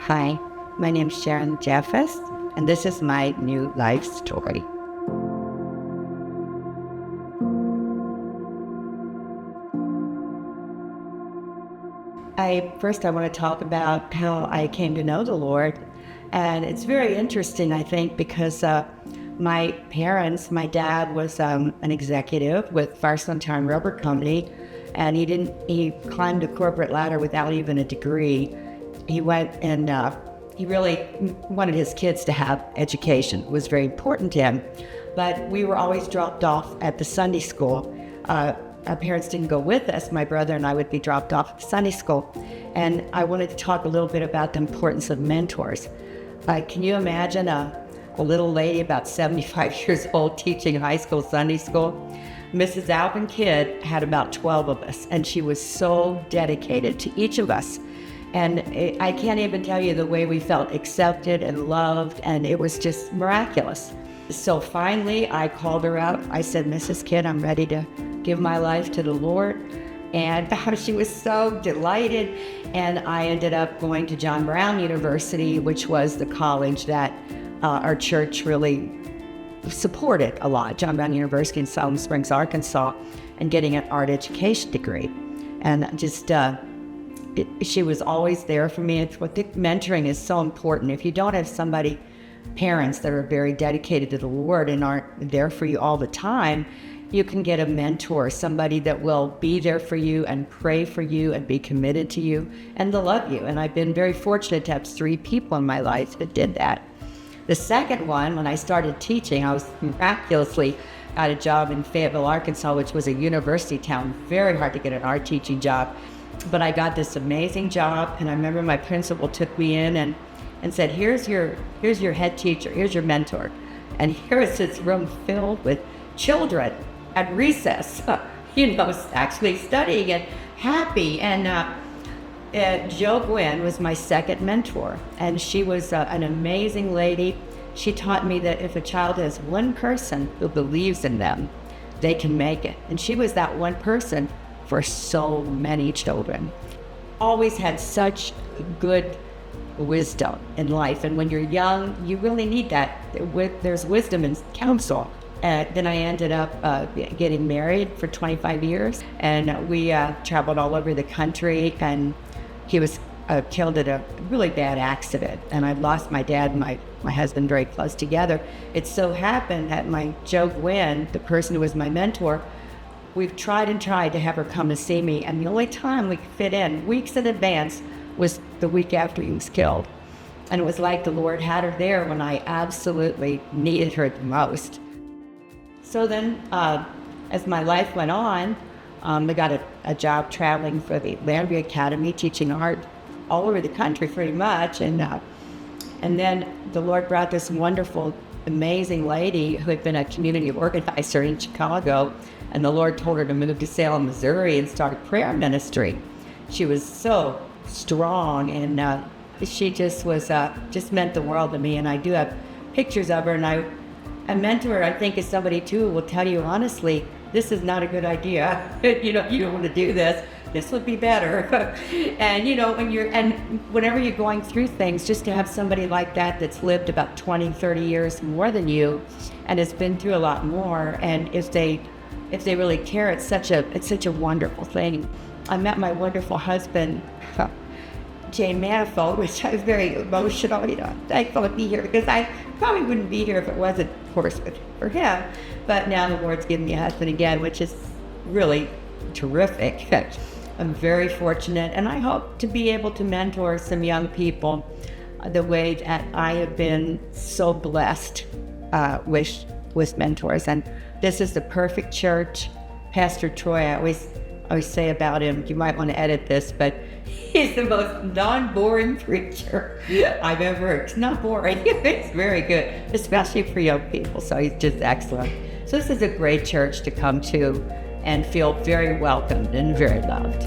Hi, my name is Sharon Jeffers, and this is my new life story. I want to talk about how I came to know the Lord, and it's very interesting, I think, because my parents, my dad was an executive with Firestone Tire and Rubber Company, and he climbed a corporate ladder without even a degree. He went and he really wanted his kids to have education. It was very important to him, but we were always dropped off at the Sunday school. Our parents didn't go with us. My brother and I would be dropped off at Sunday school. And I wanted to talk a little bit about the importance of mentors. Can you imagine a little lady about 75 years old teaching high school Sunday school? Mrs. Alvin Kidd had about 12 of us, and she was so dedicated to each of us. And I can't even tell you the way we felt accepted and loved, and it was just miraculous. So finally, I called her out. I said, Mrs. Kidd, I'm ready to give my life to the Lord. And she was so delighted. And I ended up going to John Brown University, which was the college that our church really supported a lot. John Brown University in Salem Springs, Arkansas, and getting an art education degree. And just, she was always there for me. Mentoring is so important. If you don't have parents that are very dedicated to the Lord and aren't there for you all the time, you can get a mentor, somebody that will be there for you and pray for you and be committed to you and to love you. And I've been very fortunate to have 3 people in my life that did that. The second one, when I started teaching, I was miraculously got a job in Fayetteville, Arkansas, which was a university town. Very hard to get an art teaching job. But I got this amazing job, and I remember my principal took me in and said, here's your head teacher, here's your mentor. And here is this room filled with children at recess, actually studying and happy. And Jo Gwynn was my second mentor, and she was an amazing lady. She taught me that if a child has one person who believes in them, they can make it. And she was that one person for so many children. Always had such good wisdom in life, and when you're young, you really need that. There's wisdom in counsel. Then I ended up getting married for 25 years, and we traveled all over the country, and he was killed at a really bad accident, and I lost my dad and my husband very close together. It so happened that my Jo Gwynn, the person who was my mentor, we've tried to have her come to see me, and the only time we could fit in, weeks in advance, was the week after he was killed. And it was like the Lord had her there when I absolutely needed her the most. So then, as my life went on, I got a job traveling for the Landry Academy, teaching art all over the country pretty much. And then the Lord brought this wonderful, amazing lady who had been a community organizer in Chicago, and the Lord told her to move to Salem, Missouri and start a prayer ministry. She was so strong, and she just was just meant the world to me. And I do have pictures of her, and a mentor, I think, is somebody too who will tell you honestly, this is not a good idea. You don't want to do this. This would be better. And whenever you're going through things, just to have somebody like that that's lived about 20, 30 years more than you and has been through a lot more, and if they really care, it's such a wonderful thing. I met my wonderful husband, Jane Manifold, which I was very emotional, thankful to be here, because I probably wouldn't be here if it wasn't, of course, for him. But now the Lord's given me a husband again, which is really terrific. I'm very fortunate, and I hope to be able to mentor some young people the way that I have been so blessed with mentors. And this is the perfect church. Pastor Troy, I always say about him, you might want to edit this, but he's the most non-boring preacher I've ever heard. It's not boring. It's very good, especially for young people. So he's just excellent. So this is a great church to come to and feel very welcomed and very loved.